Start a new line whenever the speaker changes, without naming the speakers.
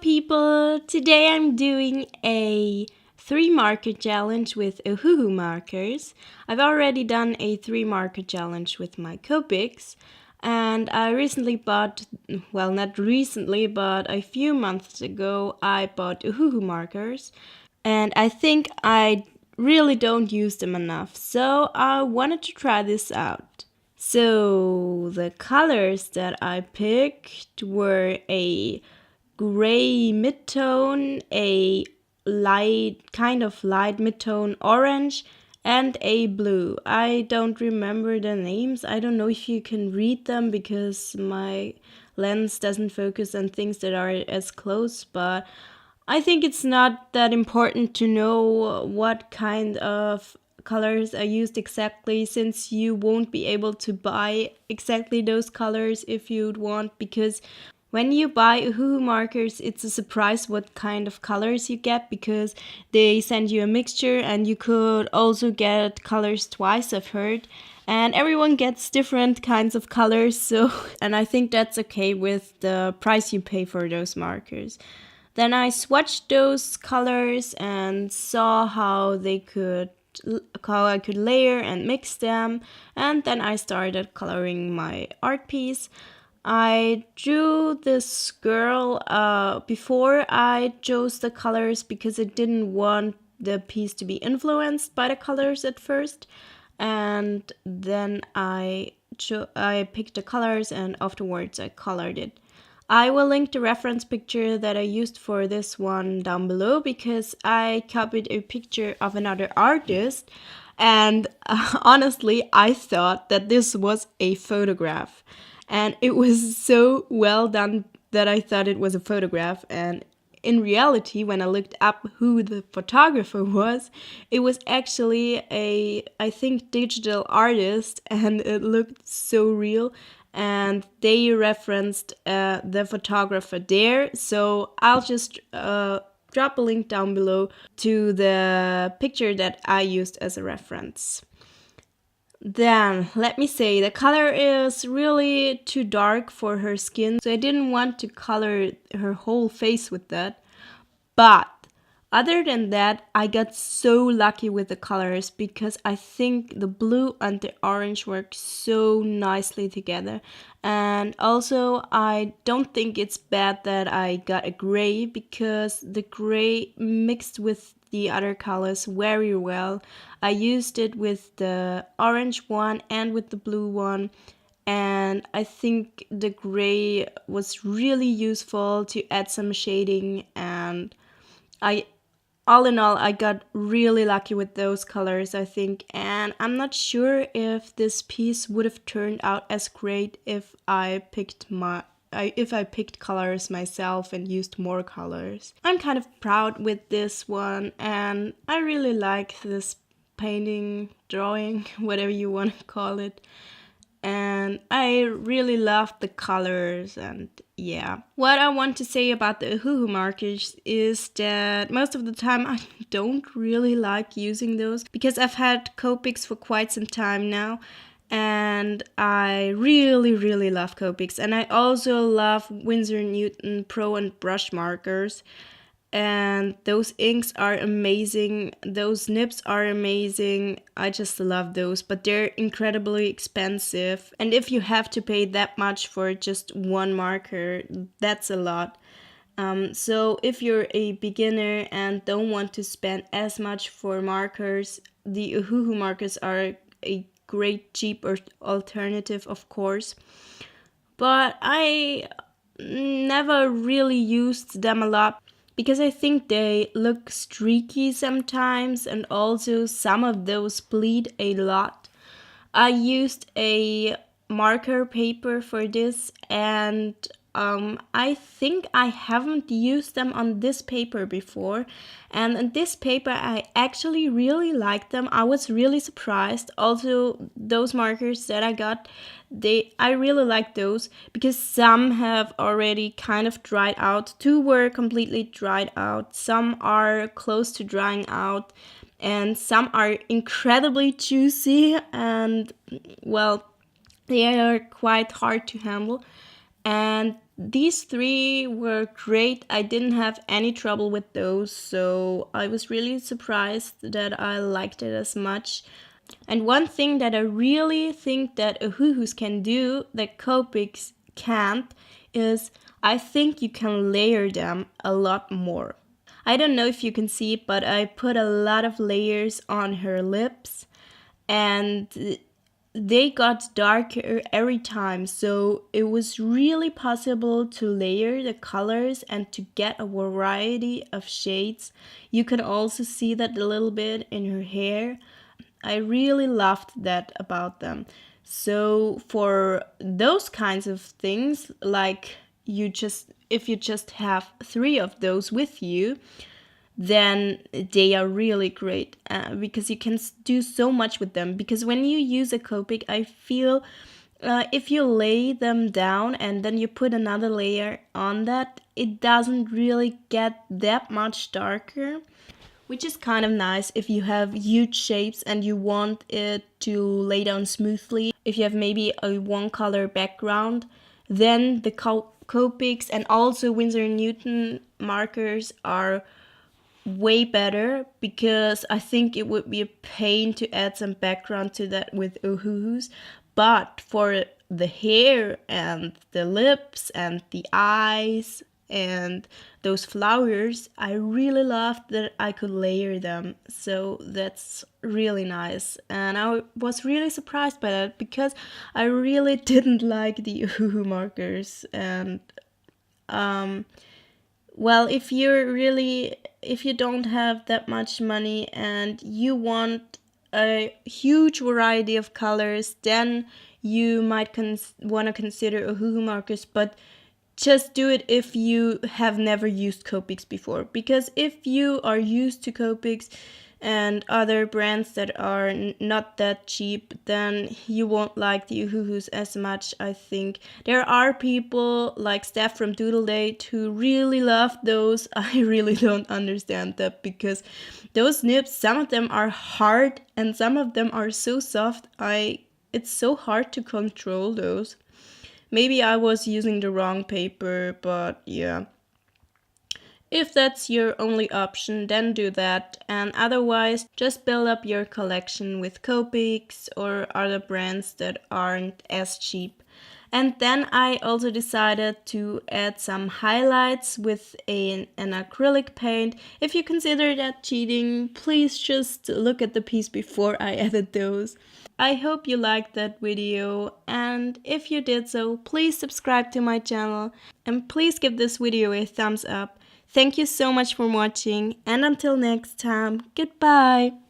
people! Today I'm doing a 3-marker challenge with Ohuhu markers. I've already done a 3-marker challenge with my Copics, and I recently bought, well, not recently, but a few months ago, I bought Ohuhu markers, and I think I really don't use them enough, so I wanted to try this out. So the colors that I picked were a gray midtone, a kind of light midtone orange, and a blue. I don't remember the names. I don't know if you can read them because my lens doesn't focus on things that are as close, but I think it's not that important to know what kind of colors are used exactly, since you won't be able to buy exactly those colors if you'd want, because when you buy Ohuhu markers, it's a surprise what kind of colors you get, because they send you a mixture and you could also get colors twice, I've heard. And everyone gets different kinds of colors, so and I think that's okay with the price you pay for those markers. Then I swatched those colors and saw how I could layer and mix them, and then I started coloring my art piece. I drew this girl before I chose the colors because I didn't want the piece to be influenced by the colors at first, and then I picked the colors and afterwards I colored it. I will link the reference picture that I used for this one down below, because I copied a picture of another artist, and honestly I thought that this was a photograph, and it was so well done that I thought it was a photograph. And in reality, when I looked up who the photographer was, it was actually a, I think, digital artist, and it looked so real. And they referenced the photographer there, so I'll just drop a link down below to the picture that I used as a reference. Then, let me say, the color is really too dark for her skin, so I didn't want to color her whole face with that. But other than that, I got so lucky with the colors, because I think the blue and the orange work so nicely together. And also, I don't think it's bad that I got a gray, because the gray mixed with the other colors very well. I used it with the orange one and with the blue one, and I think the gray was really useful to add some shading, and all in all, I got really lucky with those colors, I think, and I'm not sure if this piece would have turned out as great if I picked colors myself and used more colors. I'm kind of proud with this one, and I really like this painting, drawing, whatever you want to call it. And I really love the colors, and yeah. What I want to say about the Ohuhu markers is that most of the time I don't really like using those, because I've had Copics for quite some time now, and I really love Copics. And I also love Winsor&Newton Pro and Brushmarkers. And those inks are amazing, those nibs are amazing, I just love those, but they're incredibly expensive, and if you have to pay that much for just one marker, that's a lot. So if you're a beginner and don't want to spend as much for markers, the Ohuhu markers are a great cheap alternative, of course, but I never really used them a lot, because I think they look streaky sometimes, and also some of those bleed a lot. I used a marker paper for this, and I think I haven't used them on this paper before, and on this paper I actually really liked them. I was really surprised. Also, those markers that I got, I really like those, because some have already kind of dried out. 2 were completely dried out, some are close to drying out, and some are incredibly juicy, and well, they are quite hard to handle. And these three were great. I didn't have any trouble with those, so I was really surprised that I liked it as much. And one thing that I really think that Ohuhus can do that Copics can't is I think you can layer them a lot more. I don't know if you can see it, but I put a lot of layers on her lips and they got darker every time, so it was really possible to layer the colors and to get a variety of shades. You can also see that a little bit in her hair. I really loved that about them. So for those kinds of things, like if you just have 3 of those with you, then they are really great because you can do so much with them. Because when you use a Copic, I feel if you lay them down and then you put another layer on that, it doesn't really get that much darker, which is kind of nice if you have huge shapes and you want it to lay down smoothly. If you have maybe a one color background, then the Copics and also Winsor&Newton markers are way better, because I think it would be a pain to add some background to that with Ohuhus. But for the hair and the lips and the eyes and those flowers, I really loved that I could layer them. So that's really nice. And I was really surprised by that because I really didn't like the Ohuhu markers. And well, if you don't have that much money and you want a huge variety of colors, then you might want to consider Ohuhu markers, but just do it if you have never used Copics before. Because if you are used to Copics and other brands that are not that cheap, then you won't like the Ohuhus as much, I think. There are people like Steph from Doodle Date who really love those. I really don't understand that, because those nibs, some of them are hard and some of them are so soft. It's so hard to control those. Maybe I was using the wrong paper, but yeah. If that's your only option, then do that, and otherwise just build up your collection with Copics or other brands that aren't as cheap. And then I also decided to add some highlights with an acrylic paint. If you consider that cheating, please just look at the piece before I added those. I hope you liked that video, and if you did so, please subscribe to my channel and please give this video a thumbs up. Thank you so much for watching, and until next time, goodbye!